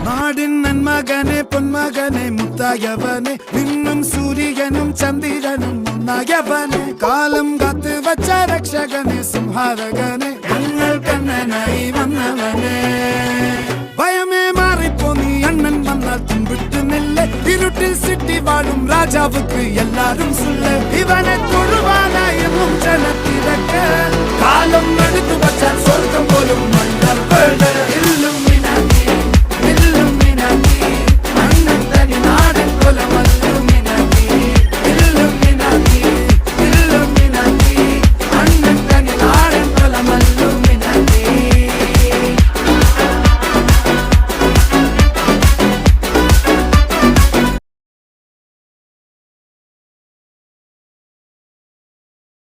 നാടിൻ നന്മകനെ പൊന്മകനെ മുത്തായവനെ നിന്നും സൂര്യനും ചന്ദ്രനും ഒന്നായവനെ കാലം കാത്ത് വച്ച രക്ഷകനെ സംഹാരകനെ ഞങ്ങൾ കണ്ണനായി വന്നവനെ ഭയമേ മാറിപ്പോ നീ അണ്ണൻ വന്നാൽ തുമ്പിട്ട് നെല്ല് ഇരുട്ടിൽ സിറ്റി വാഴും രാജാവുക്ക് എല്ലാരും സുല്ല് ഇവനെ തൊഴുവാനായും ജനത്തിരക്ക് കാലം എടുത്തു വച്ചാൽ സ്വർഗം പോലും മണ്ണൽ ഇല്ലും